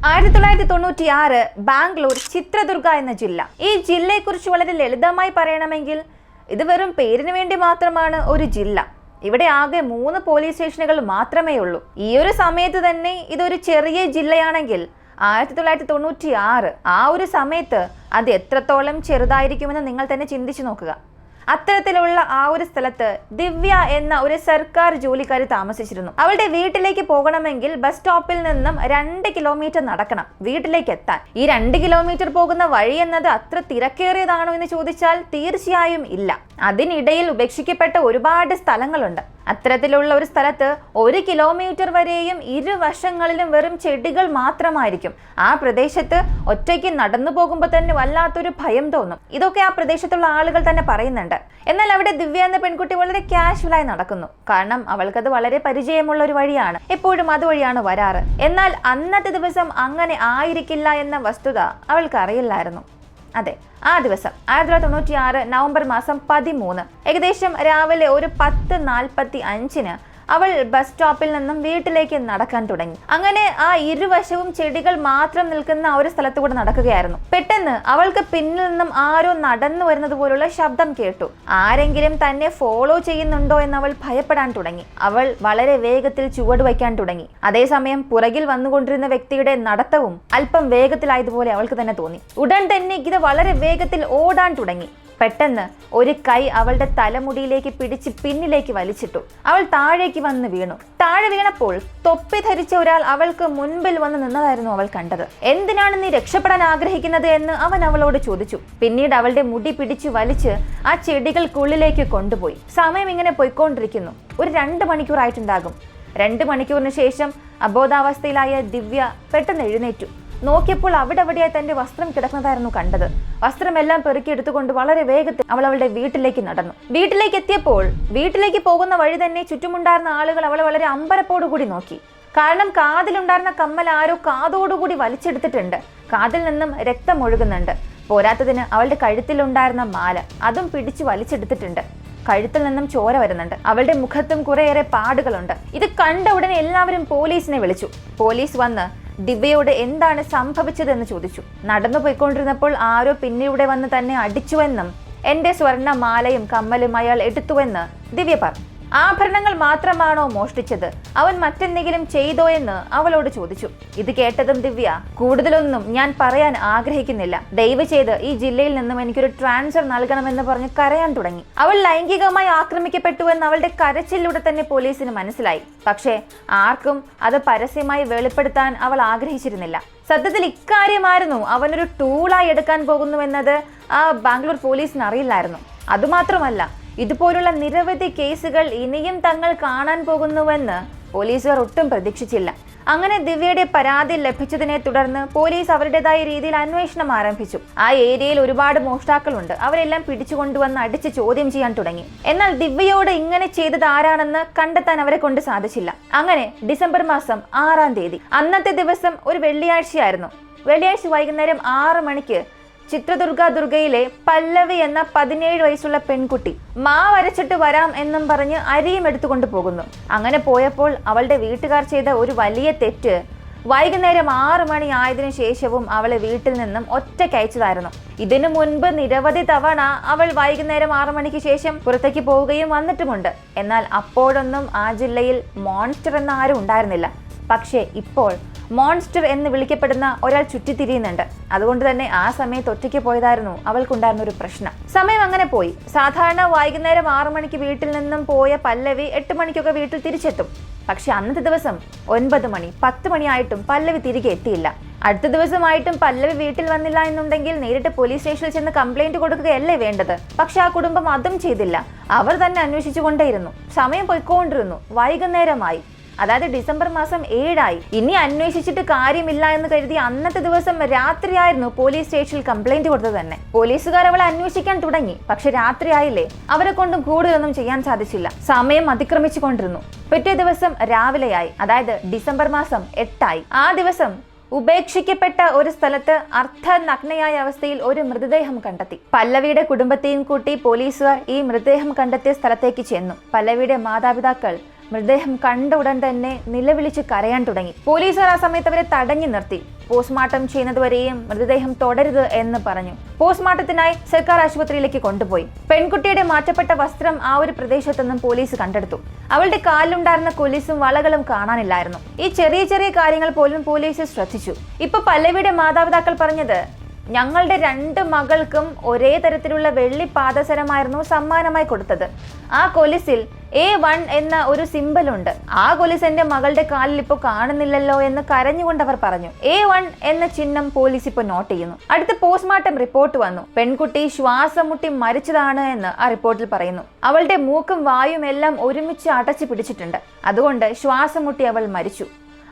1996 ബാംഗ്ലൂർ ചിത്രദുർഗ എന്ന ജില്ല. ഈ ജില്ലയെക്കുറിച്ച് വളരെ ലളിതമായി പറയണമെങ്കിൽ ഇത് വെറും പേരിന് വേണ്ടി മാത്രമാണ് ഒരു ജില്ല. ഇവിടെ ആകെ 3 പോലീസ് സ്റ്റേഷനുകൾ മാത്രമേ ഉള്ളൂ. ഈ ഒരു സമയത്ത് തന്നെ ഇതൊരു ചെറിയ ജില്ലയാണെങ്കിൽ 1996 ആ ഒരു സമയത്ത് അത് എത്രത്തോളം ചെറുതായിരിക്കുമെന്ന് നിങ്ങൾ തന്നെ ചിന്തിച്ചു നോക്കുക. അത്തരത്തിലുള്ള ആ ഒരു സ്ഥലത്ത് ദിവ്യ എന്ന ഒരു സർക്കാർ ജോലിക്കാരി താമസിച്ചിരുന്നു. അവളുടെ വീട്ടിലേക്ക് പോകണമെങ്കിൽ ബസ് സ്റ്റോപ്പിൽ നിന്നും 2 കിലോമീറ്റർ നടക്കണം വീട്ടിലേക്ക് എത്താൻ. ഈ 2 കിലോമീറ്റർ പോകുന്ന വഴി എന്നത് അത്ര തിരക്കേറിയതാണോ എന്ന് ചോദിച്ചാൽ തീർച്ചയായും ഇല്ല. അതിനിടയിൽ ഉപേക്ഷിക്കപ്പെട്ട ഒരുപാട് സ്ഥലങ്ങളുണ്ട്. അത്തരത്തിലുള്ള ഒരു സ്ഥലത്ത് 1 കിലോമീറ്റർ വരെയും ഇരുവശങ്ങളിലും വെറും ചെടികൾ മാത്രമായിരിക്കും. ആ പ്രദേശത്ത് ഒറ്റയ്ക്ക് നടന്നു പോകുമ്പോൾ തന്നെ വല്ലാത്തൊരു ഭയം തോന്നും. ഇതൊക്കെ ആ പ്രദേശത്തുള്ള ആളുകൾ തന്നെ പറയുന്നുണ്ട്. എന്നാൽ അവിടെ ദിവ്യ എന്ന പെൺകുട്ടി വളരെ കാഷ്വലായി നടക്കുന്നു. കാരണം അവൾക്കത് വളരെ പരിചയമുള്ള ഒരു വഴിയാണ്. എപ്പോഴും അതുവഴിയാണ് വരാറ്. എന്നാൽ അന്നത്തെ ദിവസം അങ്ങനെ ആയിരിക്കില്ല എന്ന വസ്തുത അവൾക്ക് അറിയില്ലായിരുന്നു. അതെ, ആ ദിവസം 1996 നവംബർ മാസം 13 ഏകദേശം രാവിലെ ഒരു 10:45 അവൾ ബസ് സ്റ്റോപ്പിൽ നിന്നും വീട്ടിലേക്ക് നടക്കാൻ തുടങ്ങി. അങ്ങനെ ആ ഇരുവശവും ചെടികൾ മാത്രം നിൽക്കുന്ന ആ ഒരു സ്ഥലത്ത് കൂടെ നടക്കുകയായിരുന്നു. പെട്ടെന്ന് അവൾക്ക് പിന്നിൽ നിന്നും ആരോ നടന്നു വരുന്നത് പോലുള്ള ശബ്ദം കേട്ടു. ആരെങ്കിലും തന്നെ ഫോളോ ചെയ്യുന്നുണ്ടോ എന്ന് അവൾ ഭയപ്പെടാൻ തുടങ്ങി. അവൾ വളരെ വേഗത്തിൽ ചുവടുവയ്ക്കാൻ തുടങ്ങി. അതേസമയം പുറകിൽ വന്നുകൊണ്ടിരുന്ന വ്യക്തിയുടെ നടത്തവും അല്പം വേഗത്തിലായതുപോലെ അവൾക്ക് തന്നെ തോന്നി. ഉടൻ തന്നെ ഇത് വളരെ വേഗത്തിൽ ഓടാൻ തുടങ്ങി. പെട്ടെന്ന് ഒരു കൈ അവളുടെ തലമുടിയിലേക്ക് പിടിച്ച് പിന്നിലേക്ക് വലിച്ചിട്ടു. അവൾ താഴേക്ക് വന്ന് വീണു. താഴെ വീണപ്പോൾ തൊപ്പി ധരിച്ച ഒരാൾ അവൾക്ക് മുൻപിൽ വന്ന് നിന്നതായിരുന്നു അവൾ കണ്ടത്. എന്തിനാണ് നീ രക്ഷപ്പെടാൻ ആഗ്രഹിക്കുന്നത് എന്ന് അവൻ അവളോട് ചോദിച്ചു. പിന്നീട് അവളുടെ മുടി പിടിച്ചു വലിച്ച് ആ ചെടികൾക്കുള്ളിലേക്ക് കൊണ്ടുപോയി. സമയം ഇങ്ങനെ പോയിക്കൊണ്ടിരിക്കുന്നു. ഒരു 2 മണിക്കൂറായിട്ടുണ്ടാകും. 2 മണിക്കൂറിന് ശേഷം അബോധാവസ്ഥയിലായ ദിവ്യ പെട്ടെന്ന് എഴുന്നേറ്റു. നോക്കിയപ്പോൾ അവിടെയായി തന്റെ വസ്ത്രം കിടക്കുന്നതായിരുന്നു കണ്ടത്. വസ്ത്രമെല്ലാം പെറുക്കിയെടുത്തുകൊണ്ട് വളരെ വേഗത്തിൽ അവൾ അവളുടെ വീട്ടിലേക്ക് നടന്നു. വീട്ടിലേക്ക് എത്തിയപ്പോൾ വീട്ടിലേക്ക് പോകുന്ന വഴി തന്നെ ചുറ്റുമുണ്ടായിരുന്ന ആളുകൾ അവളെ വളരെ അമ്പരപ്പോടുകൂടി നോക്കി. കാരണം കാതിലുണ്ടായിരുന്ന കമ്മൽ ആരോ കാതോടുകൂടി വലിച്ചെടുത്തിട്ടുണ്ട്. കാതിൽ നിന്നും രക്തം ഒഴുകുന്നുണ്ട്. പോരാത്തതിന് അവളുടെ കഴുത്തിലുണ്ടായിരുന്ന മാല അതും പിടിച്ചു വലിച്ചെടുത്തിട്ടുണ്ട്. കഴുത്തിൽ നിന്നും ചോര വരുന്നുണ്ട്. അവളുടെ മുഖത്തും കുറേയേറെ പാടുകളുണ്ട്. ഇത് കണ്ട ഉടനെ എല്ലാവരും പോലീസിനെ വിളിച്ചു. പോലീസ് വന്ന് ദിവ്യയോട് എന്താണ് സംഭവിച്ചതെന്ന് ചോദിച്ചു. നടന്നു പോയിക്കൊണ്ടിരുന്നപ്പോൾ ആരോ പിന്നിലൂടെ വന്ന് തന്നെ അടിച്ചുവെന്നും എന്റെ സ്വർണ്ണ മാലയും കമ്മലും അയാൾ എടുത്തുവെന്ന് ദിവ്യ പറഞ്ഞു. ആഭരണങ്ങൾ മാത്രമാണോ മോഷ്ടിച്ചത്? അവൻ മറ്റെന്തെങ്കിലും ചെയ്തോ എന്ന് അവളോട് ചോദിച്ചു. ഇത് കേട്ടതും ദിവ്യ കൂടുതലൊന്നും ഞാൻ പറയാൻ ആഗ്രഹിക്കുന്നില്ല, ദയവ് ചെയ്ത് ഈ ജില്ലയിൽ നിന്നും എനിക്കൊരു ട്രാൻസ്ഫർ നൽകണമെന്ന് പറഞ്ഞ് കരയാൻ തുടങ്ങി. അവൾ ലൈംഗികമായി ആക്രമിക്കപ്പെട്ടുവെന്ന് അവളുടെ കരച്ചിലൂടെ തന്നെ പോലീസിന് മനസ്സിലായി. പക്ഷേ ആർക്കും അത് പരസ്യമായി വെളിപ്പെടുത്താൻ അവൾ ആഗ്രഹിച്ചിരുന്നില്ല. സത്യത്തിൽ ഇക്കാര്യമായിരുന്നു അവനൊരു ടൂളായി എടുക്കാൻ പോകുന്നുവെന്നത് ആ ബാംഗ്ലൂർ പോലീസിന് അറിയില്ലായിരുന്നു. അതുമാത്രമല്ല, ഇതുപോലുള്ള നിരവധി കേസുകൾ ഇനിയും തങ്ങൾ കാണാൻ പോകുന്നുവെന്ന് പോലീസുകാർ ഒട്ടും പ്രതീക്ഷിച്ചില്ല. അങ്ങനെ ദിവ്യയുടെ പരാതി ലഭിച്ചതിനെ തുടർന്ന് പോലീസ് അവരുടേതായ രീതിയിൽ അന്വേഷണം ആരംഭിച്ചു. ആ ഏരിയയിൽ ഒരുപാട് മോഷ്ടാക്കളുണ്ട്. അവരെല്ലാം പിടിച്ചുകൊണ്ടുവന്ന് അടിച്ച് ചോദ്യം ചെയ്യാൻ തുടങ്ങി. എന്നാൽ ദിവ്യയോട് ഇങ്ങനെ ചെയ്തത് ആരാണെന്ന് കണ്ടെത്താൻ അവരെ കൊണ്ട് സാധിച്ചില്ല. അങ്ങനെ ഡിസംബർ മാസം 6 അന്നത്തെ ദിവസം ഒരു വെള്ളിയാഴ്ചയായിരുന്നു. വെള്ളിയാഴ്ച വൈകുന്നേരം 6 മണിക്ക് ചിത്രദുർഗയിലെ പല്ലവി എന്ന 17 വയസ്സുള്ള പെൺകുട്ടി മാവരച്ചിട്ട് വരാം എന്നും പറഞ്ഞ് അരിയും എടുത്തുകൊണ്ട് പോകുന്നു. അങ്ങനെ പോയപ്പോൾ അവളുടെ വീട്ടുകാർ ചെയ്ത ഒരു വലിയ തെറ്റ് വൈകുന്നേരം 6 മണി ആയതിനു ശേഷവും അവളെ വീട്ടിൽ നിന്നും ഒറ്റയ്ക്ക് അയച്ചതായിരുന്നു. ഇതിനു മുൻപ് നിരവധി തവണ അവൾ വൈകുന്നേരം 6 മണിക്ക് ശേഷം പുറത്തേക്ക് പോവുകയും വന്നിട്ടുമുണ്ട്. എന്നാൽ അപ്പോഴൊന്നും ആ ജില്ലയിൽ മോൺസ്റ്റർ എന്ന ആരും ഉണ്ടായിരുന്നില്ല. പക്ഷേ ഇപ്പോൾ മോൺസ്റ്റർ എന്ന് വിളിക്കപ്പെടുന്ന ഒരാൾ ചുറ്റിത്തിരിയുന്നുണ്ട്. അതുകൊണ്ട് തന്നെ ആ സമയത്ത് ഒറ്റയ്ക്ക് പോയതായിരുന്നു അവൾക്കുണ്ടായിരുന്ന ഒരു പ്രശ്നം. സമയം അങ്ങനെ പോയി. സാധാരണ വൈകുന്നേരം 6 മണിക്ക് വീട്ടിൽ നിന്നും പോയ പല്ലവി 8 മണിക്കൊക്കെ വീട്ടിൽ തിരിച്ചെത്തും. പക്ഷെ അന്നത്തെ ദിവസം 9 മണി 10 മണിയായിട്ടും പല്ലവി തിരികെ എത്തിയില്ല. അടുത്ത ദിവസമായിട്ടും പല്ലവി വീട്ടിൽ വന്നില്ല എന്നുണ്ടെങ്കിൽ നേരിട്ട് പോലീസ് സ്റ്റേഷനിൽ ചെന്ന് കംപ്ലൈന്റ് കൊടുക്കുകയല്ലേ വേണ്ടത്. പക്ഷെ ആ കുടുംബം അതും ചെയ്തില്ല. അവർ തന്നെ അന്വേഷിച്ചുകൊണ്ടേയിരുന്നു. സമയം പോയിക്കൊണ്ടിരുന്നു. വൈകുന്നേരമായി, അതായത് ഡിസംബർ മാസം 7 ഇനി അന്വേഷിച്ചിട്ട് കാര്യമില്ല എന്ന് കരുതി അന്നത്തെ ദിവസം രാത്രിയായിരുന്നു പോലീസ് സ്റ്റേഷനിൽ കംപ്ലൈന്റ് കൊടുത്തത് തന്നെ. പോലീസുകാർ അവളെ അന്വേഷിക്കാൻ തുടങ്ങി. പക്ഷെ രാത്രിയായില്ലേ, അവരെ കൊണ്ടും കൂടുതലൊന്നും ചെയ്യാൻ സാധിച്ചില്ല. സമയം അതിക്രമിച്ചു കൊണ്ടിരുന്നു. പിറ്റേ ദിവസം രാവിലെയായി, അതായത് ഡിസംബർ മാസം 8 ആ ദിവസം ഉപേക്ഷിക്കപ്പെട്ട ഒരു സ്ഥലത്ത് അർദ്ധനഗ്നയായ അവസ്ഥയിൽ ഒരു മൃതദേഹം കണ്ടെത്തി. പല്ലവിയുടെ കുടുംബത്തെയും കൂട്ടി പോലീസുകാർ ഈ മൃതദേഹം കണ്ടെത്തിയ സ്ഥലത്തേക്ക് ചെന്നു. പല്ലവിയുടെ മാതാപിതാക്കൾ മൃതദേഹം കണ്ട ഉടൻ തന്നെ നിലവിളിച്ച് കരയാൻ തുടങ്ങി. പോലീസുകാർ ആ സമയത്ത് അവരെ തടഞ്ഞു നിർത്തി. പോസ്റ്റ്മോർട്ടം ചെയ്യുന്നതുവരെയും മൃതദേഹം തുടരുത് എന്ന് പറഞ്ഞു. പോസ്റ്റ്മോർട്ടത്തിനായി സർക്കാർ ആശുപത്രിയിലേക്ക് കൊണ്ടുപോയി. പെൺകുട്ടിയുടെ മാറ്റപ്പെട്ട വസ്ത്രം ആ ഒരു പ്രദേശത്തു നിന്നും പോലീസ് കണ്ടെടുത്തു. അവളുടെ കാലിലുണ്ടായിരുന്ന കൊലുസും വളകളും കാണാനില്ലായിരുന്നു. ഈ ചെറിയ ചെറിയ കാര്യങ്ങൾ പോലും പോലീസ് ശ്രദ്ധിച്ചു. ഇപ്പൊ പല്ലവിയുടെ മാതാപിതാക്കൾ പറഞ്ഞത്, ഞങ്ങളുടെ 2 മകൾക്കും ഒരേ തരത്തിലുള്ള വെള്ളി പാദസരമായിരുന്നു സമ്മാനമായി കൊടുത്തത്. ആ കൊലുസിൽ A1 എന്ന ഒരു സിമ്പൽ ഉണ്ട്. ആ കൊലുസ് എന്റെ മകളുടെ കാലിൽ ഇപ്പോൾ കാണുന്നില്ലല്ലോ എന്ന് കരഞ്ഞുകൊണ്ട് അവർ പറഞ്ഞു. A1 എന്ന ചിഹ്നം പോലീസ് ഇപ്പോൾ നോട്ട് ചെയ്യുന്നു. അടുത്ത പോസ്റ്റ്മോർട്ടം റിപ്പോർട്ട് വന്നു. പെൺകുട്ടി ശ്വാസം മുട്ടി മരിച്ചതാണ് എന്ന് ആ റിപ്പോർട്ടിൽ പറയുന്നു. അവളുടെ മൂക്കും വായും എല്ലാം ഒരുമിച്ച് അടച്ചു പിടിച്ചിട്ടുണ്ട്. അതുകൊണ്ട് ശ്വാസം മുട്ടി അവൾ മരിച്ചു.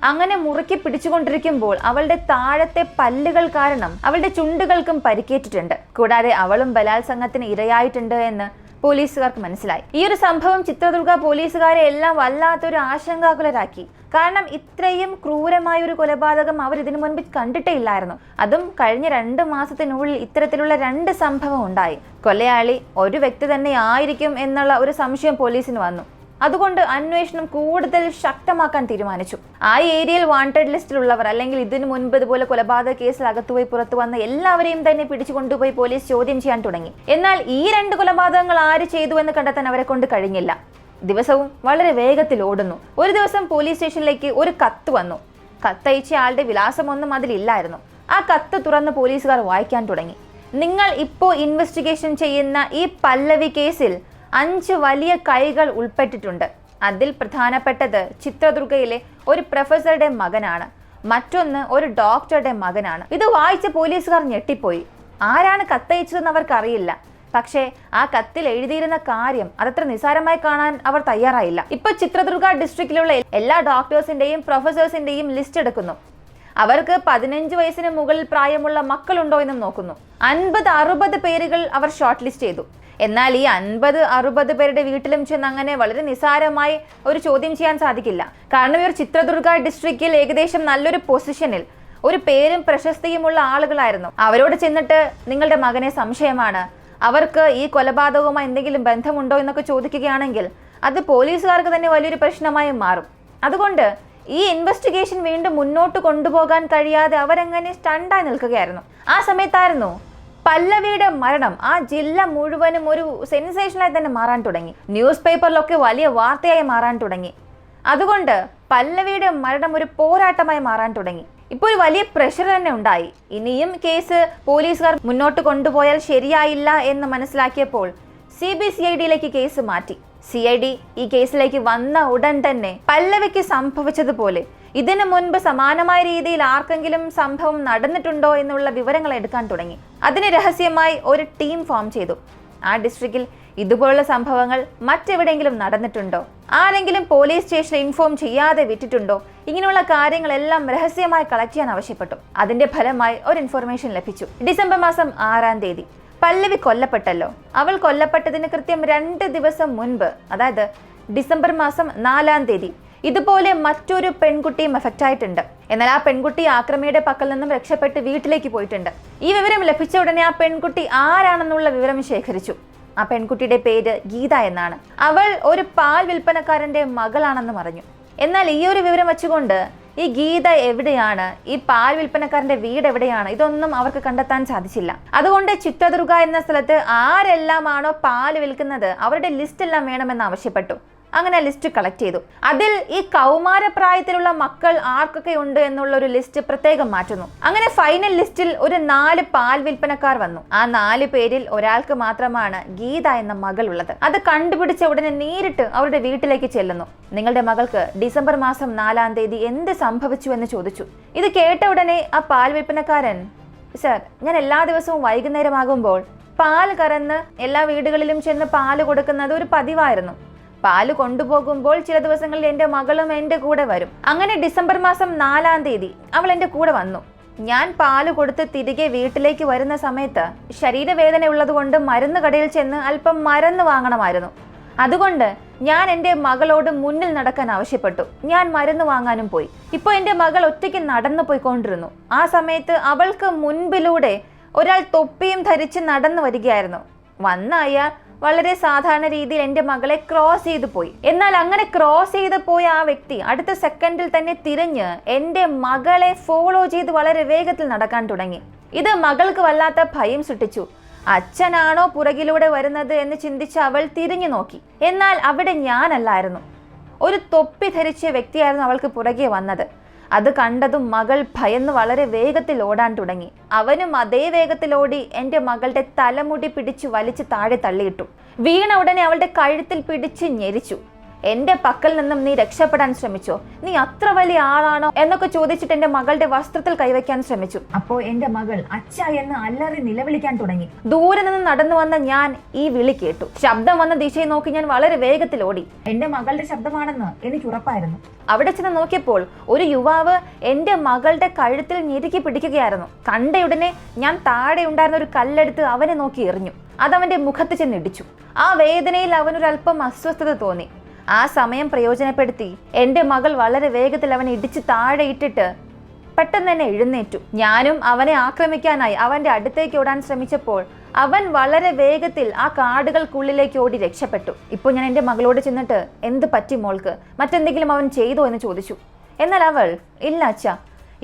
അങ്ങനെ മുറുക്കി പിടിച്ചുകൊണ്ടിരിക്കുമ്പോൾ അവളുടെ താഴത്തെ പല്ലുകൾ കാരണം അവളുടെ ചുണ്ടുകൾക്കും പരിക്കേറ്റിട്ടുണ്ട്. കൂടാതെ അവളും ബലാത്സംഗത്തിന് ഇരയായിട്ടുണ്ട് എന്ന് പോലീസുകാർക്ക് മനസ്സിലായി. ഈ ഒരു സംഭവം ചിത്രദുർഗ പോലീസുകാരെ എല്ലാം വല്ലാത്തൊരു ആശങ്കാകുലരാക്കി. കാരണം ഇത്രയും ക്രൂരമായ ഒരു കൊലപാതകം അവർ ഇതിനു മുൻപ് കണ്ടിട്ടേ ഇല്ലായിരുന്നു. അതും കഴിഞ്ഞ 2 മാസത്തിനുള്ളിൽ ഇത്തരത്തിലുള്ള 2 സംഭവം ഉണ്ടായി. കൊലയാളി ഒരു വ്യക്തി തന്നെ ആയിരിക്കും എന്നുള്ള ഒരു സംശയം പോലീസിന് വന്നു. അതുകൊണ്ട് അന്വേഷണം കൂടുതൽ ശക്തമാക്കാൻ തീരുമാനിച്ചു. ആ ഏരിയയിൽ വാണ്ടഡ് ലിസ്റ്റിലുള്ളവർ അല്ലെങ്കിൽ ഇതിനു മുൻപ് ഇതുപോലെ കൊലപാതക കേസിൽ അകത്തുപോയി പുറത്തു വന്ന എല്ലാവരെയും തന്നെ പിടിച്ചു കൊണ്ടുപോയി പോലീസ് ചോദ്യം ചെയ്യാൻ തുടങ്ങി. എന്നാൽ ഈ 2 കൊലപാതകങ്ങൾ ആര് ചെയ്തു എന്ന് കണ്ടെത്താൻ അവരെ കൊണ്ട് കഴിഞ്ഞില്ല. ദിവസവും വളരെ വേഗത്തിൽ ഓടുന്നു. ഒരു ദിവസം പോലീസ് സ്റ്റേഷനിലേക്ക് ഒരു കത്ത് വന്നു. കത്തയച്ച ആളുടെ വിലാസമൊന്നും അതിലില്ലായിരുന്നു. ആ കത്ത് തുറന്ന് പോലീസുകാർ വായിക്കാൻ തുടങ്ങി. നിങ്ങൾ ഇപ്പോൾ ഇൻവെസ്റ്റിഗേഷൻ ചെയ്യുന്ന ഈ പല്ലവി കേസിൽ 5 വലിയ കൈകൾ ഉൾപ്പെട്ടിട്ടുണ്ട്. അതിൽ പ്രധാനപ്പെട്ടത് ചിത്രദുർഗയിലെ ഒരു പ്രൊഫസറുടെ മകനാണ്. മറ്റൊന്ന് ഒരു ഡോക്ടറുടെ മകനാണ്. ഇത് വായിച്ച പോലീസുകാർ ഞെട്ടിപ്പോയി. ആരാണ് കത്തയച്ചതെന്ന് അവർക്കറിയില്ല. പക്ഷേ ആ കത്തിൽ എഴുതിയിരുന്ന കാര്യം അതത്ര നിസ്സാരമായി കാണാൻ അവർ തയ്യാറായില്ല. ഇപ്പൊ ചിത്രദുർഗ ഡിസ്ട്രിക്റ്റിലുള്ള എല്ലാ ഡോക്ടേഴ്സിന്റെയും പ്രൊഫസേഴ്സിന്റെയും ലിസ്റ്റ് എടുക്കുന്നു. അവർക്ക് 15 വയസ്സിന് മുകളിൽ പ്രായമുള്ള മക്കളുണ്ടോ എന്നും നോക്കുന്നു. 50-60 പേരുകൾ അവർ ഷോർട്ട് ലിസ്റ്റ് ചെയ്തു. എന്നാൽ ഈ 50-60 പേരുടെ വീട്ടിലും ചെന്ന് അങ്ങനെ വളരെ നിസ്സാരമായി ഒരു ചോദ്യം ചെയ്യാൻ സാധിക്കില്ല. കാരണം ഇവർ ചിത്രദുർഗ ഡിസ്ട്രിക്റ്റിൽ ഏകദേശം നല്ലൊരു പൊസിഷനിൽ ഒരു പേരും പ്രശസ്തിയുമുള്ള ആളുകളായിരുന്നു. അവരോട് ചെന്നിട്ട് നിങ്ങളുടെ മകനെ സംശയമാണ്, അവർക്ക് ഈ കൊലപാതകവുമായി എന്തെങ്കിലും ബന്ധമുണ്ടോ എന്നൊക്കെ ചോദിക്കുകയാണെങ്കിൽ അത് പോലീസുകാർക്ക് തന്നെ വലിയൊരു പ്രശ്നമായി മാറും. അതുകൊണ്ട് ഈ ഇൻവെസ്റ്റിഗേഷൻ വീണ്ടും മുന്നോട്ട് കൊണ്ടുപോകാൻ കഴിയാതെ അവരങ്ങനെ സ്റ്റണ്ടായി നിൽക്കുകയായിരുന്നു. ആ സമയത്തായിരുന്നു പല്ലവിയുടെ മരണം ആ ജില്ല മുഴുവനും ഒരു സെൻസേഷനായി തന്നെ മാറാൻ തുടങ്ങി. ന്യൂസ് പേപ്പറിലൊക്കെ വലിയ വാർത്തയായി മാറാൻ തുടങ്ങി. അതുകൊണ്ട് പല്ലവിയുടെ മരണം ഒരു പോരാട്ടമായി മാറാൻ തുടങ്ങി. ഇപ്പോൾ ഒരു വലിയ പ്രഷർ തന്നെ ഉണ്ടായി. ഇനിയും കേസ് പോലീസുകാർ മുന്നോട്ട് കൊണ്ടുപോയാൽ ശരിയായില്ല എന്ന് മനസ്സിലാക്കിയപ്പോൾ CBCIDയിലേക്ക് കേസ് മാറ്റി. CID ഈ കേസിലേക്ക് വന്ന ഉടൻ തന്നെ പല്ലവിക്ക് സംഭവിച്ചതുപോലെ ഇതിനു മുൻപ് സമാനമായ രീതിയിൽ ആർക്കെങ്കിലും സംഭവം നടന്നിട്ടുണ്ടോ എന്നുള്ള വിവരങ്ങൾ എടുക്കാൻ തുടങ്ങി. അതിന് രഹസ്യമായി ഒരു ടീം ഫോം ചെയ്തു. ആ ഡിസ്ട്രിക്റ്റിൽ ഇതുപോലുള്ള സംഭവങ്ങൾ മറ്റെവിടെയെങ്കിലും നടന്നിട്ടുണ്ടോ, ആരെങ്കിലും പോലീസ് സ്റ്റേഷനിൽ ഇൻഫോം ചെയ്യാതെ വിട്ടിട്ടുണ്ടോ, ഇങ്ങനെയുള്ള കാര്യങ്ങളെല്ലാം രഹസ്യമായി കളക്ട് ചെയ്യാൻ ആവശ്യപ്പെട്ടു. അതിന്റെ ഫലമായി ഒരു ഇൻഫർമേഷൻ ലഭിച്ചു. ഡിസംബർ മാസം 6-ാം തീയതി പല്ലവി കൊല്ലപ്പെട്ടല്ലോ. അവൾ കൊല്ലപ്പെട്ടതിന് കൃത്യം 2 ദിവസം മുൻപ്, അതായത് ഡിസംബർ മാസം 4-ാം തീയതി ഇതുപോലെ മറ്റൊരു പെൺകുട്ടിയും എഫക്റ്റ് ആയിട്ടുണ്ട്. എന്നാൽ ആ പെൺകുട്ടി ആക്രമിയുടെ പക്കൽ നിന്നും രക്ഷപ്പെട്ട് വീട്ടിലേക്ക് പോയിട്ടുണ്ട്. ഈ വിവരം ലഭിച്ച ഉടനെ ആ പെൺകുട്ടി ആരാണെന്നുള്ള വിവരം ശേഖരിച്ചു. ആ പെൺകുട്ടിയുടെ പേര് ഗീത എന്നാണ്. അവൾ ഒരു പാൽ വിൽപ്പനക്കാരന്റെ മകളാണെന്ന് പറഞ്ഞു. എന്നാൽ ഈ ഒരു വിവരം വെച്ചുകൊണ്ട് ഈ ഗീത എവിടെയാണ്, ഈ പാൽ വിൽപ്പനക്കാരന്റെ വീട് എവിടെയാണ്, ഇതൊന്നും അവർക്ക് കണ്ടെത്താൻ സാധിച്ചില്ല. അതുകൊണ്ട് ചിത്രദുർഗ എന്ന സ്ഥലത്ത് ആരെല്ലാമാണോ പാല് വിൽക്കുന്നത് അവരുടെ ലിസ്റ്റ് എല്ലാം വേണമെന്ന് ആവശ്യപ്പെട്ടു. അങ്ങനെ ലിസ്റ്റ് കളക്ട് ചെയ്തു. അതിൽ ഈ കൗമാരപ്രായത്തിലുള്ള മക്കൾ ആർക്കൊക്കെ ഉണ്ട് എന്നുള്ള ഒരു ലിസ്റ്റ് പ്രത്യേകം മാറ്റുന്നു. അങ്ങനെ ഫൈനൽ ലിസ്റ്റിൽ ഒരു 4 പാൽ വിൽപ്പനക്കാർ വന്നു. ആ 4 പേരിൽ ഒരാൾക്ക് മാത്രമാണ് ഗീത എന്ന മകൾ ഉള്ളത്. അത് കണ്ടുപിടിച്ച ഉടനെ നേരിട്ട് അവരുടെ വീട്ടിലേക്ക് ചെല്ലുന്നു. നിങ്ങളുടെ മകൾക്ക് ഡിസംബർ മാസം 4-ാം തീയതി എന്ത് സംഭവിച്ചു എന്ന് ചോദിച്ചു. ഇത് കേട്ട ഉടനെ ആ പാൽ വിൽപ്പനക്കാരൻ, സർ, ഞാൻ എല്ലാ ദിവസവും വൈകുന്നേരമാകുമ്പോൾ പാൽ കറന്ന് എല്ലാ വീടുകളിലും ചെന്ന് പാല് കൊടുക്കുന്നത് ഒരു പതിവായിരുന്നു. പാല് കൊണ്ടുപോകുമ്പോൾ ചില ദിവസങ്ങളിൽ എൻ്റെ മകളും എൻ്റെ കൂടെ വരും. അങ്ങനെ ഡിസംബർ മാസം 4-ാം തീയതി അവൾ എൻ്റെ കൂടെ വന്നു. ഞാൻ പാല് കൊടുത്ത് തിരികെ വീട്ടിലേക്ക് വരുന്ന സമയത്ത് ശരീരവേദന ഉള്ളതുകൊണ്ട് മരുന്ന് കടയിൽ ചെന്ന് അല്പം മരുന്ന് വാങ്ങണമായിരുന്നു. അതുകൊണ്ട് ഞാൻ എൻ്റെ മകളോട് മുന്നിൽ നടക്കാൻ ആവശ്യപ്പെട്ടു. ഞാൻ മരുന്ന് വാങ്ങാനും പോയി. ഇപ്പോൾ എൻ്റെ മകൾ ഒറ്റയ്ക്ക് നടന്നു പോയിക്കൊണ്ടിരുന്നു. ആ സമയത്ത് അവൾക്ക് മുൻപിലൂടെ ഒരാൾ തൊപ്പിയും ധരിച്ച് നടന്നു വരികയായിരുന്നു. വന്ന അയാൾ വളരെ സാധാരണ രീതിയിൽ എൻ്റെ മകളെ ക്രോസ് ചെയ്തു പോയി. എന്നാൽ അങ്ങനെ ക്രോസ് ചെയ്ത് പോയ ആ വ്യക്തി അടുത്ത സെക്കൻഡിൽ തന്നെ തിരിഞ്ഞ് എൻ്റെ മകളെ ഫോളോ ചെയ്ത് വളരെ വേഗത്തിൽ നടക്കാൻ തുടങ്ങി. ഇത് മകൾക്ക് വല്ലാത്ത ഭയം സൃഷ്ടിച്ചു. അച്ഛനാണോ പുറകിലൂടെ വരുന്നത് എന്ന് ചിന്തിച്ച് അവൾ തിരിഞ്ഞു നോക്കി. എന്നാൽ അവിടെ ഞാനല്ലായിരുന്നു. ഒരു തൊപ്പി ധരിച്ച വ്യക്തിയായിരുന്നു അവൾക്ക് പുറകെ വന്നത്. അത് കണ്ടതും മകൾ ഭയന്ന് വളരെ വേഗത്തിൽ ഓടാൻ തുടങ്ങി. അവനും അതേ വേഗത്തിലോടി എൻ്റെ മകളുടെ തലമുടി പിടിച്ചു വലിച്ച് താഴെ തള്ളിയിട്ടു. വീണ ഉടനെ അവളുടെ കഴുത്തിൽ പിടിച്ച് ഞെരിച്ചു. എൻ്റെ പക്കൽ നിന്നും നീ രക്ഷപ്പെടാൻ ശ്രമിച്ചോ? നീ അത്ര വലിയ ആളാണോ എന്നൊക്കെ ചോദിച്ചിട്ട് എൻ്റെ മകളുടെ വസ്ത്രത്തിൽ കൈവയ്ക്കാൻ ശ്രമിച്ചു. അപ്പോൾ എൻ്റെ മകൾ അച്ഛ എന്ന് അല്ലാതെ നിലവിളിക്കാൻ തുടങ്ങി. ദൂരെ നിന്ന് നടന്നു വന്ന ഞാൻ ഈ വിളി കേട്ടു. ശബ്ദം വന്ന ദിശയെ നോക്കി ഞാൻ വളരെ വേഗത്തിൽ ഓടി. എൻ്റെ മകളുടെ ശബ്ദമാണെന്ന് എനിക്ക് ഉറപ്പായിരുന്നു. അവിടെ ചെന്ന് നോക്കിയപ്പോൾ ഒരു യുവാവ് എൻ്റെ മകളുടെ കഴുത്തിൽ ഞെരുക്കി പിടിക്കുകയായിരുന്നു. കണ്ടയുടനെ ഞാൻ താഴെ ഉണ്ടായിരുന്ന ഒരു കല്ലെടുത്ത് അവനെ നോക്കി എറിഞ്ഞു. അതവന്റെ മുഖത്ത് ചെന്നിടിച്ചു. ആ വേദനയിൽ അവനൊരല്പം അസ്വസ്ഥത തോന്നി. ആ സമയം പ്രയോജനപ്പെടുത്തി എൻ്റെ മകൾ വളരെ വേഗത്തിൽ അവനെ ഇടിച്ച് താഴെ ഇട്ടിട്ട് പെട്ടെന്ന് തന്നെ എഴുന്നേറ്റു. ഞാനും അവനെ ആക്രമിക്കാനായി അവന്റെ അടുത്തേക്ക് ഓടാൻ ശ്രമിച്ചപ്പോൾ അവൻ വളരെ വേഗത്തിൽ ആ കാടുകൾക്കുള്ളിലേക്ക് ഓടി രക്ഷപ്പെട്ടു. ഇപ്പോൾ ഞാൻ എൻ്റെ മകളോട് ചെന്നിട്ട് എന്ത് പറ്റി മോൾക്ക്, മറ്റെന്തെങ്കിലും അവൻ ചെയ്തോ എന്ന് ചോദിച്ചു. എന്നാൽ അവൾ ഇല്ല അച്ഛാ,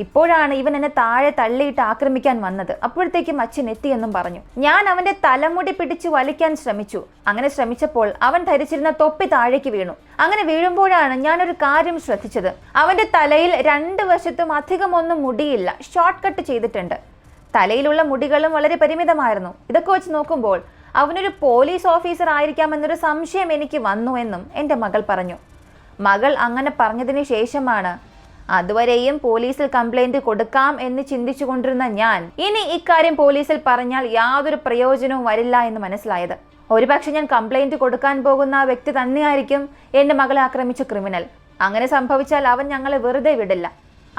ഇപ്പോഴാണ് ഇവൻ എന്നെ താഴെ തള്ളിയിട്ട് ആക്രമിക്കാൻ വന്നത്, അപ്പോഴത്തേക്കും അച്ഛൻ എത്തിയെന്നും പറഞ്ഞു. ഞാൻ അവന്റെ തലമുടി പിടിച്ചു വലിക്കാൻ ശ്രമിച്ചു. അങ്ങനെ ശ്രമിച്ചപ്പോൾ അവൻ ധരിച്ചിരുന്ന തൊപ്പി താഴേക്ക് വീണു. അങ്ങനെ വീഴുമ്പോഴാണ് ഞാനൊരു കാര്യം ശ്രദ്ധിച്ചത്. അവന്റെ തലയിൽ 2 വശത്തും അധികമൊന്നും മുടിയില്ല, ഷോർട്ട് കട്ട് ചെയ്തിട്ടുണ്ട്. തലയിലുള്ള മുടികളും വളരെ പരിമിതമായിരുന്നു. ഇതൊക്കെ വെച്ച് നോക്കുമ്പോൾ അവനൊരു പോലീസ് ഓഫീസർ ആയിരിക്കാമെന്നൊരു സംശയം എനിക്ക് വന്നു എന്നും എൻ്റെ മകൾ പറഞ്ഞു. മകൾ അങ്ങനെ പറഞ്ഞതിന് ശേഷമാണ് അതുവരെയും പോലീസിൽ കംപ്ലൈന്റ് കൊടുക്കാം എന്ന് ചിന്തിച്ചു കൊണ്ടിരുന്ന ഞാൻ ഇനി ഇക്കാര്യം പോലീസിൽ പറഞ്ഞാൽ യാതൊരു പ്രയോജനവും വരില്ല എന്ന് മനസ്സിലായത്. ഒരുപക്ഷെ ഞാൻ കംപ്ലൈന്റ് കൊടുക്കാൻ പോകുന്ന ആ വ്യക്തി തന്നെയായിരിക്കും എൻ്റെ മകളെ ആക്രമിച്ച ക്രിമിനൽ. അങ്ങനെ സംഭവിച്ചാൽ അവൻ ഞങ്ങളെ വെറുതെ വിടില്ല.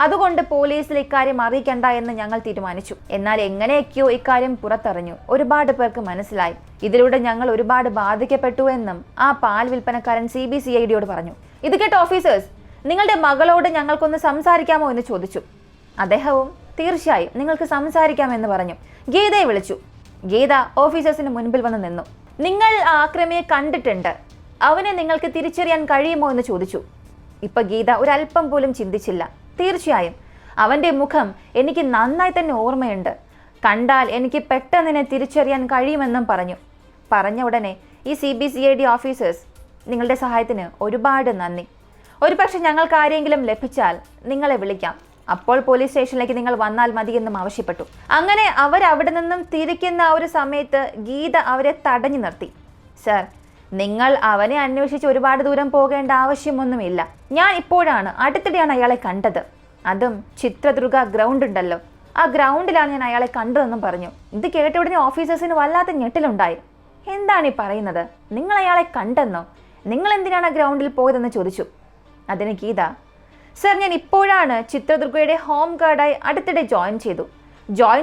അതുകൊണ്ട് പോലീസിൽ ഇക്കാര്യം അറിയിക്കണ്ട എന്ന് ഞങ്ങൾ തീരുമാനിച്ചു. എന്നാൽ എങ്ങനെയൊക്കെയോ ഇക്കാര്യം പുറത്തറിഞ്ഞു. ഒരുപാട് പേർക്ക് മനസ്സിലായി. ഇതിലൂടെ ഞങ്ങൾ ഒരുപാട് ബാധിക്കപ്പെട്ടു എന്നും ആ പാൽ വിൽപ്പനക്കാരൻ CBCIDയോട് പറഞ്ഞു. ഇത് കേട്ട ഓഫീസേഴ്സ് നിങ്ങളുടെ മകളോട് ഞങ്ങൾക്കൊന്ന് സംസാരിക്കാമോ എന്ന് ചോദിച്ചു. അദ്ദേഹവും തീർച്ചയായും നിങ്ങൾക്ക് സംസാരിക്കാമെന്ന് പറഞ്ഞു. ഗീതയെ വിളിച്ചു. ഗീത ഓഫീസേഴ്സിന് മുൻപിൽ വന്ന് നിന്നു. നിങ്ങൾ ആക്രമിയെ കണ്ടിട്ടുണ്ട്, അവനെ നിങ്ങൾക്ക് തിരിച്ചറിയാൻ കഴിയുമോ എന്ന് ചോദിച്ചു. ഇപ്പൊ ഗീത ഒരല്പം പോലും ചിന്തിച്ചില്ല. തീർച്ചയായും അവന്റെ മുഖം എനിക്ക് നന്നായി തന്നെ ഓർമ്മയുണ്ട്, കണ്ടാൽ എനിക്ക് പെട്ടെന്ന് തിരിച്ചറിയാൻ കഴിയുമെന്നും പറഞ്ഞു. പറഞ്ഞ ഉടനെ ഈ CBCID ഓഫീസേഴ്സ് നിങ്ങളുടെ സഹായത്തിന് ഒരുപാട് നന്ദി. ഒരുപക്ഷെ ഞങ്ങൾക്ക് ആരെങ്കിലും ലഭിച്ചാൽ നിങ്ങളെ വിളിക്കാം, അപ്പോൾ പോലീസ് സ്റ്റേഷനിലേക്ക് നിങ്ങൾ വന്നാൽ മതിയെന്നും ആവശ്യപ്പെട്ടു. അങ്ങനെ അവരവിടെ നിന്നും തിരിക്കുന്ന ആ ഒരു സമയത്ത് ഗീത അവരെ തടഞ്ഞു നിർത്തി. സർ, നിങ്ങൾ അവനെ അന്വേഷിച്ച് ഒരുപാട് ദൂരം പോകേണ്ട ആവശ്യമൊന്നുമില്ല. ഞാൻ ഇപ്പോഴാണ് അടുത്തിടെയാണ് അയാളെ കണ്ടത്. അതും ചിത്രദുർഗ ഗ്രൗണ്ട് ഉണ്ടല്ലോ, ആ ഗ്രൗണ്ടിലാണ് ഞാൻ അയാളെ കണ്ടതെന്നും പറഞ്ഞു. ഇത് കേട്ട ഉടനെ ഓഫീസേഴ്സിന് വല്ലാത്ത ഞെട്ടിലുണ്ടായി. എന്താണ് ഈ പറയുന്നത്? നിങ്ങൾ അയാളെ കണ്ടെന്നോ? നിങ്ങൾ എന്തിനാണ് ആ ഗ്രൗണ്ടിൽ പോയതെന്ന് ചോദിച്ചു. അതിന് ഗീത, സർ, ഞാൻ ഇപ്പോഴാണ് ചിത്രദുർഗയുടെ ഹോം ഗാർഡായി അടുത്തിടെ ജോയിൻ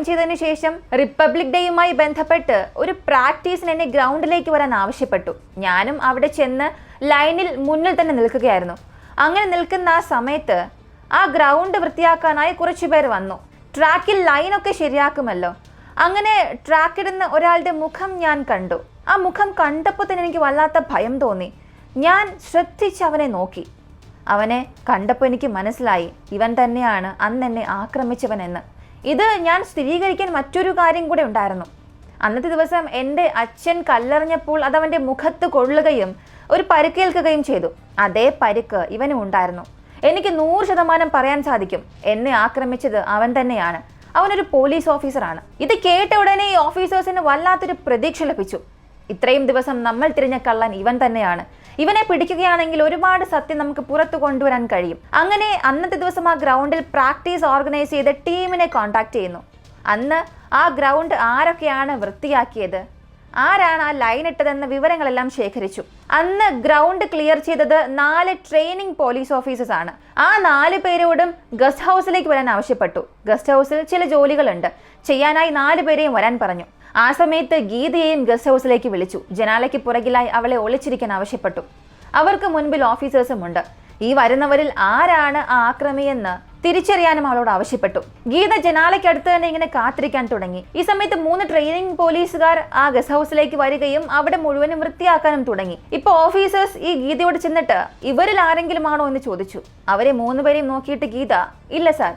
ചെയ്തതിന് ശേഷം റിപ്പബ്ലിക് ഡേയുമായി ബന്ധപ്പെട്ട് ഒരു പ്രാക്ടീസിന് എന്നെ ഗ്രൗണ്ടിലേക്ക് വരാൻ ആവശ്യപ്പെട്ടു. ഞാനും അവിടെ ചെന്ന് ലൈനിൽ മുന്നിൽ തന്നെ നിൽക്കുകയായിരുന്നു. അങ്ങനെ നിൽക്കുന്ന ആ സമയത്ത് ആ ഗ്രൗണ്ട് വൃത്തിയാക്കാനായി കുറച്ചുപേർ വന്നു. ട്രാക്കിൽ ലൈനൊക്കെ ശരിയാക്കുമല്ലോ. അങ്ങനെ ട്രാക്കിടുന്ന ഒരാളുടെ മുഖം ഞാൻ കണ്ടു. ആ മുഖം കണ്ടപ്പോൾ തന്നെ എനിക്ക് വല്ലാത്ത ഭയം തോന്നി. ഞാൻ ശ്രദ്ധിച്ച് അവനെ നോക്കി. അവനെ കണ്ടപ്പോൾ എനിക്ക് മനസ്സിലായി ഇവൻ തന്നെയാണ് അന്ന് എന്നെ ആക്രമിച്ചവനെന്ന്. ഇത് ഞാൻ സ്ഥിരീകരിക്കാൻ മറ്റൊരു കാര്യം കൂടെ ഉണ്ടായിരുന്നു. അന്നത്തെ ദിവസം എൻ്റെ അച്ഛൻ കല്ലെറിഞ്ഞപ്പോൾ അതവൻ്റെ മുഖത്ത് കൊള്ളുകയും ഒരു പരിക്കേൽക്കുകയും ചെയ്തു. അതേ പരിക്ക് ഇവനും ഉണ്ടായിരുന്നു. എനിക്ക് 100% പറയാൻ സാധിക്കും എന്നെ ആക്രമിച്ചത് അവൻ തന്നെയാണ്. അവനൊരു പോലീസ് ഓഫീസറാണ്. ഇത് കേട്ട ഉടനെ ഈ ഓഫീസേഴ്സിന് വല്ലാത്തൊരു പ്രതീക്ഷ ലഭിച്ചു. ഇത്രയും ദിവസം നമ്മൾ തിരിഞ്ഞ കള്ളൻ ഇവൻ തന്നെയാണ്. ഇവനെ പിടിക്കുകയാണെങ്കിൽ ഒരുപാട് സത്യം നമുക്ക് പുറത്തു കൊണ്ടുവരാൻ കഴിയും. അങ്ങനെ അന്നത്തെ ദിവസം ആ ഗ്രൗണ്ടിൽ പ്രാക്ടീസ് ഓർഗനൈസ് ചെയ്ത ടീമിനെ കോൺടാക്ട് ചെയ്യുന്നു. അന്ന് ആ ഗ്രൗണ്ട് ആരൊക്കെയാണ് വൃത്തിയാക്കിയത്, ആരാണ് ആ ലൈൻ ഇട്ടതെന്ന വിവരങ്ങളെല്ലാം ശേഖരിച്ചു. അന്ന് ഗ്രൗണ്ട് ക്ലിയർ ചെയ്തത് 4 ട്രെയിനിങ് പോലീസ് ഓഫീസേഴ്സ് ആണ്. ആ 4 പേരോടും ഗസ്റ്റ് ഹൗസിലേക്ക് വരാൻ ആവശ്യപ്പെട്ടു. ഗസ്റ്റ് ഹൗസിൽ ചില ജോലികളുണ്ട്, ചെയ്യാനായി 4 പേരെയും വരാൻ പറഞ്ഞു. ആ സമയത്ത് ഗീതയെയും ഗസ്റ്റ് ഹൗസിലേക്ക് വിളിച്ചു. ജനാലയ്ക്ക് പുറകിലായി അവളെ ഒളിച്ചിരിക്കാൻ ആവശ്യപ്പെട്ടു. അവർക്ക് മുൻപിൽ ഓഫീസേഴ്സും ഉണ്ട്. ഈ വരുന്നവരിൽ ആരാണ് ആ ആക്രമിയെന്ന് തിരിച്ചറിയാനും അവളോട് ആവശ്യപ്പെട്ടു. ഗീത ജനാലയ്ക്കടുത്ത് തന്നെ ഇങ്ങനെ കാത്തിരിക്കാൻ തുടങ്ങി. ഈ സമയത്ത് 3 ട്രെയിനിങ് പോലീസുകാർ ആ ഗസ്റ്റ് ഹൗസിലേക്ക് വരികയും അവിടെ മുഴുവനും വൃത്തിയാക്കാനും തുടങ്ങി. ഇപ്പൊ ഓഫീസേഴ്സ് ഈ ഗീതയോട് ചെന്നിട്ട് ഇവരിൽ ആരെങ്കിലും ആണോ എന്ന് ചോദിച്ചു. അവരെ 3 പേരെയും നോക്കിയിട്ട് ഗീത ഇല്ല സാർ,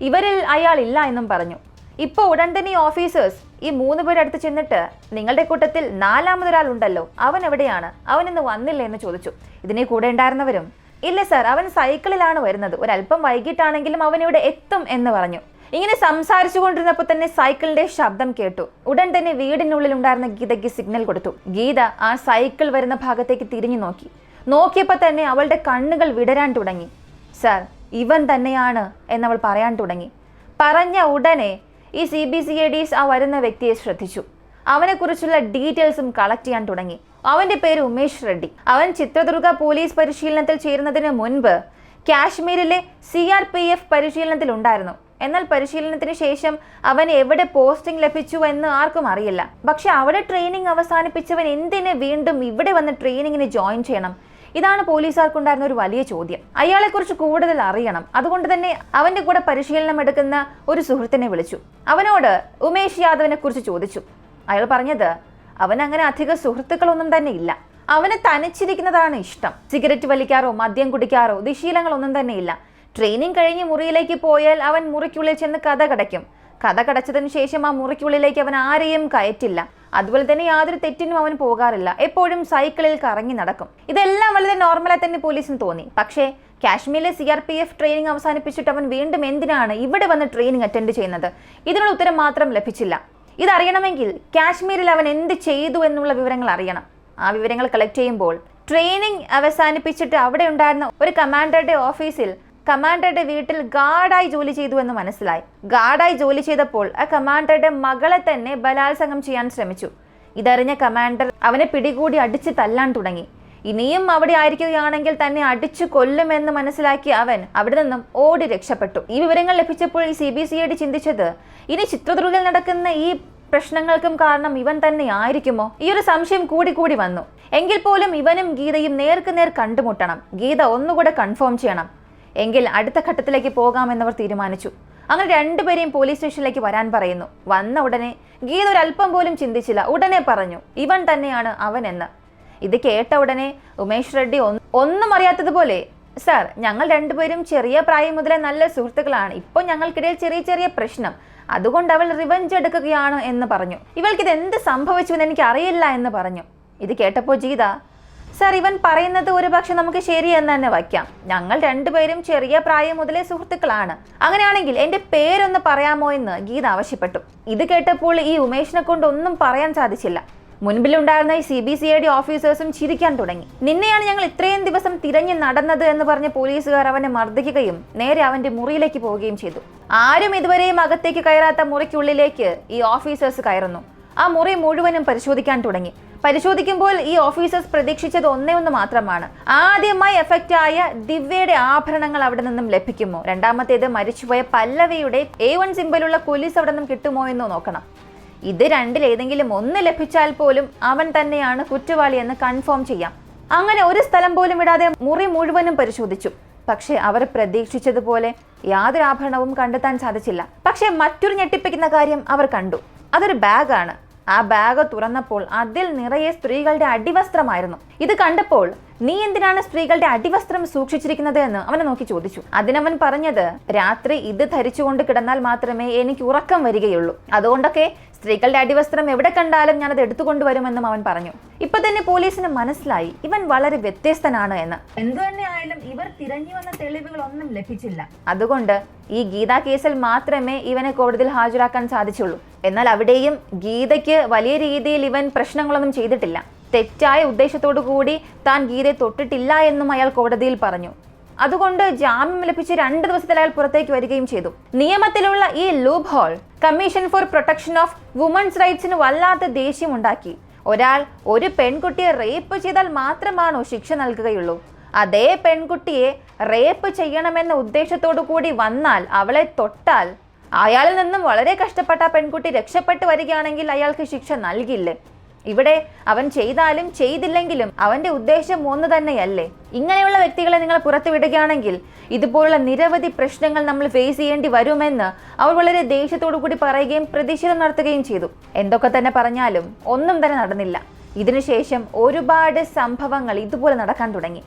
ഇവരിൽ അയാൾ ഇല്ല എന്നും പറഞ്ഞു. ഇപ്പൊ ഉടൻ തന്നെ ഈ ഓഫീസേഴ്സ് ഈ 3 പേരുടെ അടുത്ത് ചെന്നിട്ട് നിങ്ങളുടെ കൂട്ടത്തിൽ 4ാമതൊരാൾ ഉണ്ടല്ലോ, അവൻ എവിടെയാണ്, അവൻ ഇന്ന് വന്നില്ല എന്ന് ചോദിച്ചു. ഇതിനെ കൂടെ ഉണ്ടായിരുന്നവരും ഇല്ല സാർ, അവൻ സൈക്കിളിലാണ് വരുന്നത്, ഒരല്പം വൈകിട്ടാണെങ്കിലും അവൻ ഇവിടെ എത്തും എന്ന് പറഞ്ഞു. ഇങ്ങനെ സംസാരിച്ചു കൊണ്ടിരുന്നപ്പോൾ തന്നെ സൈക്കിളിന്റെ ശബ്ദം കേട്ടു. ഉടൻ തന്നെ വീടിനുള്ളിൽ ഉണ്ടായിരുന്ന ഗീതയ്ക്ക് സിഗ്നൽ കൊടുത്തു. ഗീത ആ സൈക്കിൾ വരുന്ന ഭാഗത്തേക്ക് തിരിഞ്ഞു നോക്കിയപ്പോൾ തന്നെ അവളുടെ കണ്ണുകൾ വിടരാൻ തുടങ്ങി. സാർ, ഇവൻ തന്നെയാണ് എന്നവൾ പറയാൻ തുടങ്ങി. പറഞ്ഞ ഉടനെ ഈ CBCIDs ആ വരുന്ന വ്യക്തിയെ ശ്രദ്ധിച്ചു. അവനെക്കുറിച്ചുള്ള ഡീറ്റെയിൽസും കളക്ട് ചെയ്യാൻ തുടങ്ങി. അവന്റെ പേര് ഉമേഷ് റെഡ്ഡി. അവൻ ചിത്രദുർഗ പോലീസ് പരിശീലനത്തിൽ ചേരുന്നതിന് മുൻപ് കാശ്മീരിലെ CRPF പരിശീലനത്തിൽ ഉണ്ടായിരുന്നു. എന്നാൽ പരിശീലനത്തിന് ശേഷം അവൻ എവിടെ പോസ്റ്റിംഗ് ലഭിച്ചു എന്ന് ആർക്കും അറിയില്ല. പക്ഷെ അവിടെ ട്രെയിനിങ് അവസാനിപ്പിച്ചവൻ എന്തിന് വീണ്ടും ഇവിടെ വന്ന് ട്രെയിനിങ്ങിന് ജോയിൻ ചെയ്യണം? ഇതാണ് പോലീസുകാർക്കുണ്ടായിരുന്ന ഒരു വലിയ ചോദ്യം. അയാളെക്കുറിച്ച് കൂടുതൽ അറിയണം. അതുകൊണ്ട് തന്നെ അവന്റെ കൂടെ പരിശീലനം എടുക്കുന്ന ഒരു സുഹൃത്തിനെ വിളിച്ചു. അവനോട് ഉമേഷ് യാദവിനെ കുറിച്ച് ചോദിച്ചു. അയാൾ പറഞ്ഞത് അവൻ അങ്ങനെ അധിക സുഹൃത്തുക്കളൊന്നും തന്നെ ഇല്ല. അവന് തനിച്ചിരിക്കുന്നതാണ് ഇഷ്ടം. സിഗരറ്റ് വലിക്കാറോ മദ്യം കുടിക്കാറോ ദുശീലങ്ങളൊന്നും തന്നെ ഇല്ല. ട്രെയിനിങ് കഴിഞ്ഞ് മുറിയിലേക്ക് പോയാൽ അവൻ മുറിക്കുള്ളിൽ ചെന്ന് കഥ കടയ്ക്കും. കഥ കടച്ചതിന് ശേഷം ആ മുറിക്കുള്ളിലേക്ക് അവൻ ആരെയും കയറ്റില്ല. അതുപോലെ തന്നെ യാതൊരു തെറ്റിനും അവൻ പോകാറില്ല. എപ്പോഴും സൈക്കിളിൽ കറങ്ങി നടക്കും. ഇതെല്ലാം വളരെ നോർമലായി തന്നെ പോലീസിന് തോന്നി. പക്ഷേ കാശ്മീരിലെ CRPF ട്രെയിനിങ് അവസാനിപ്പിച്ചിട്ട് അവൻ വീണ്ടും എന്തിനാണ് ഇവിടെ വന്ന് ട്രെയിനിങ് അറ്റൻഡ് ചെയ്യുന്നത്? ഇതിനുള്ള ഉത്തരം മാത്രം ലഭിച്ചില്ല. ഇതറിയണമെങ്കിൽ കാശ്മീരിൽ അവൻ എന്ത് ചെയ്തു എന്നുള്ള വിവരങ്ങൾ അറിയണം. ആ വിവരങ്ങൾ കളക്ട് ചെയ്യുമ്പോൾ ട്രെയിനിങ് അവസാനിപ്പിച്ചിട്ട് അവിടെ ഉണ്ടായിരുന്ന ഒരു കമാൻഡറുടെ ഓഫീസിൽ കമാൻഡറുടെ വീട്ടിൽ ഗാർഡായി ജോലി ചെയ്തു എന്ന് മനസ്സിലായി. ഗാർഡായി ജോലി ചെയ്തപ്പോൾ ആ കമാൻഡറുടെ മകളെ തന്നെ ബലാത്സംഗം ചെയ്യാൻ ശ്രമിച്ചു. ഇതറിഞ്ഞ കമാൻഡർ അവനെ പിടികൂടി അടിച്ച് തല്ലാൻ തുടങ്ങി. ഇനിയും അവിടെ ആയിരിക്കുകയാണെങ്കിൽ തന്നെ അടിച്ചു കൊല്ലുമെന്ന് മനസ്സിലാക്കി അവൻ അവിടെ നിന്നും ഓടി രക്ഷപ്പെട്ടു. ഈ വിവരങ്ങൾ ലഭിച്ചപ്പോൾ ഈ CBCID ചിന്തിച്ചത് ഇനി ചിത്രദുർഗയിൽ നടക്കുന്ന ഈ പ്രശ്നങ്ങൾക്കും കാരണം ഇവൻ തന്നെ ആയിരിക്കുമോ? ഈ ഒരു സംശയം കൂടി വന്നു. എങ്കിൽ പോലും ഇവനും ഗീതയും നേർക്കുനേർ കണ്ടുമുട്ടണം. ഗീത ഒന്നുകൂടെ കൺഫേം ചെയ്യണം. എങ്കിൽ അടുത്ത ഘട്ടത്തിലേക്ക് പോകാമെന്നവർ തീരുമാനിച്ചു. അങ്ങനെ 2 പേരെയും പോലീസ് സ്റ്റേഷനിലേക്ക് വരാൻ പറയുന്നു. വന്ന ഉടനെ ഗീത ഒരല്പം പോലും ചിന്തിച്ചില്ല. ഉടനെ പറഞ്ഞു ഇവൻ തന്നെയാണ് അവൻ എന്ന്. ഇത് കേട്ട ഉടനെ ഉമേഷ് റെഡ്ഡി ഒന്നും അറിയാത്തതുപോലെ സാർ, ഞങ്ങൾ 2 പേരും ചെറിയ പ്രായം മുതലേ നല്ല സുഹൃത്തുക്കളാണ്. ഇപ്പോൾ ഞങ്ങൾക്കിടയിൽ ചെറിയ പ്രശ്നം, അതുകൊണ്ട് അവൾ റിവെഞ്ച് എടുക്കുകയാണ് എന്ന് പറഞ്ഞു. ഇവൾക്കിത് എന്ത് സംഭവിച്ചു എന്ന് എനിക്ക് അറിയില്ല എന്ന് പറഞ്ഞു. ഇത് കേട്ടപ്പോൾ ഗീത സാർ, ഇവൻ പറയുന്നത് ഒരു പക്ഷെ നമുക്ക് ശരിയെന്ന് തന്നെ വയ്ക്കാം. ഞങ്ങൾ 2 പേരും ചെറിയ പ്രായം മുതലേ സുഹൃത്തുക്കളാണ്. അങ്ങനെയാണെങ്കിൽ എൻ്റെ പേരൊന്ന് പറയാമോ എന്ന് ഗീത ആവശ്യപ്പെട്ടു. ഇത് കേട്ടപ്പോൾ ഈ ഉമേഷിനെ കൊണ്ട് ഒന്നും പറയാൻ സാധിച്ചില്ല. മുൻപിലുണ്ടായിരുന്ന ഈ CBCID ഓഫീസേഴ്സും ചിരിക്കാൻ തുടങ്ങി. നിന്നെയാണ് ഞങ്ങൾ ഇത്രയും ദിവസം തിരഞ്ഞു നടന്നത് എന്ന് പറഞ്ഞ പോലീസുകാർ അവനെ മർദ്ദിക്കുകയും നേരെ അവന്റെ മുറിയിലേക്ക് പോവുകയും ചെയ്തു. ആരും ഇതുവരെയും അകത്തേക്ക് കയറാത്ത മുറിക്കുള്ളിലേക്ക് ഈ ഓഫീസേഴ്സ് കയറുന്നു. ആ മുറി മുഴുവനും പരിശോധിക്കാൻ തുടങ്ങി. പരിശോധിക്കുമ്പോൾ ഈ ഓഫീസേഴ്സ് പ്രതീക്ഷിച്ചത് ഒന്നേ മാത്രമാണ്. ആദ്യമായി എഫക്റ്റ് ആയ ദിവ്യയുടെ ആഭരണങ്ങൾ അവിടെ നിന്നും ലഭിക്കുമോ, രണ്ടാമത്തേത് മരിച്ചുപോയ പല്ലവിയുടെ A1 സിംബലുള്ള പോലീസ് അവിടെ നിന്നും കിട്ടുമോ എന്ന് നോക്കണം. ഇത് രണ്ടിലേതെങ്കിലും ഒന്ന് ലഭിച്ചാൽ പോലും അവൻ തന്നെയാണ് കുറ്റവാളി എന്ന് കൺഫേം ചെയ്യാം. അങ്ങനെ ഒരു സ്ഥലം പോലും വിടാതെ മുറി മുഴുവനും പരിശോധിച്ചു. പക്ഷെ അവർ പ്രതീക്ഷിച്ചതുപോലെ യാതൊരു ആഭരണവും കണ്ടെത്താൻ സാധിച്ചില്ല. പക്ഷെ മറ്റൊരു ഞെട്ടിപ്പിക്കുന്ന കാര്യം അവർ കണ്ടു. അതൊരു ബാഗാണ്. ആ ബാഗ് തുറന്നപ്പോൾ അതിൽ നിറയെ സ്ത്രീകളുടെ അടിവസ്ത്രമായിരുന്നു. ഇത് കണ്ടപ്പോൾ നീ എന്തിനാണ് സ്ത്രീകളുടെ അടിവസ്ത്രം സൂക്ഷിച്ചിരിക്കുന്നത് എന്ന് അവനെ നോക്കി ചോദിച്ചു. അതിനവൻ പറഞ്ഞത് രാത്രി ഇത് ധരിച്ചുകൊണ്ട് കിടന്നാൽ മാത്രമേ എനിക്ക് ഉറക്കം വരികയുള്ളൂ. അതുകൊണ്ടൊക്കെ സ്ത്രീകളുടെ അടിവസ്ത്രം എവിടെ കണ്ടാലും ഞാനത് എടുത്തുകൊണ്ടുവരുമെന്നും അവൻ പറഞ്ഞു. ഇപ്പൊ തന്നെ പോലീസിന് മനസ്സിലായി ഇവൻ വളരെ വ്യത്യസ്തനാണ് എന്ന്. എന്തു തന്നെ ആയാലും ഇവർ തിരഞ്ഞു വന്ന തെളിവുകളൊന്നും ലഭിച്ചില്ല. അതുകൊണ്ട് ഈ ഗീത കേസിൽ മാത്രമേ ഇവനെ കോടതിയിൽ ഹാജരാക്കാൻ സാധിച്ചുള്ളൂ. എന്നാൽ അവിടെയും ഗീതയ്ക്ക് വലിയ രീതിയിൽ ഇവൻ പ്രശ്നങ്ങളൊന്നും ചെയ്തിട്ടില്ല. തെറ്റായ ഉദ്ദേശത്തോടു കൂടി താൻ ഗീതയെ തൊട്ടിട്ടില്ല എന്നും അയാൾ കോടതിയിൽ പറഞ്ഞു. അതുകൊണ്ട് ജാമ്യം ലഭിച്ച് 2 ദിവസത്തിൽ അയാൾ പുറത്തേക്ക് വരികയും ചെയ്തു. നിയമത്തിലുള്ള ഈ loophole commission for protection of womens റൈറ്റ്സിന് വല്ലാത്ത ദേഷ്യമുണ്ടാക്കി. ഒരാൾ ഒരു പെൺകുട്ടിയെ റേപ്പ് ചെയ്താൽ മാത്രമാണോ ശിക്ഷ നൽകുകയുള്ളൂ? അതേ പെൺകുട്ടിയെ റേപ്പ് ചെയ്യണമെന്ന ഉദ്ദേശത്തോടു കൂടി വന്നാൽ, അവളെ തൊട്ടാൽ, അയാളിൽ നിന്നും വളരെ കഷ്ടപ്പെട്ട പെൺകുട്ടി രക്ഷപ്പെട്ടു വരികയാണെങ്കിൽ അയാൾക്ക് ശിക്ഷ നൽകില്ലേ? ഇവിടെ അവൻ ചെയ്താലും ചെയ്തില്ലെങ്കിലും അവന്റെ ഉദ്ദേശം ഒന്ന് തന്നെയല്ലേ? ഇങ്ങനെയുള്ള വ്യക്തികളെ നിങ്ങൾ പുറത്തുവിടുകയാണെങ്കിൽ ഇതുപോലുള്ള നിരവധി പ്രശ്നങ്ങൾ നമ്മൾ ഫേസ് ചെയ്യേണ്ടി വരുമെന്ന് അവർ വളരെ ദേഷ്യത്തോടു കൂടി പറയുകയും പ്രതിഷേധം നടത്തുകയും ചെയ്തു. എന്തൊക്കെ തന്നെ പറഞ്ഞാലും ഒന്നും തന്നെ നടന്നില്ല. ഇതിനുശേഷം ഒരുപാട് സംഭവങ്ങൾ ഇതുപോലെ നടക്കാൻ തുടങ്ങി.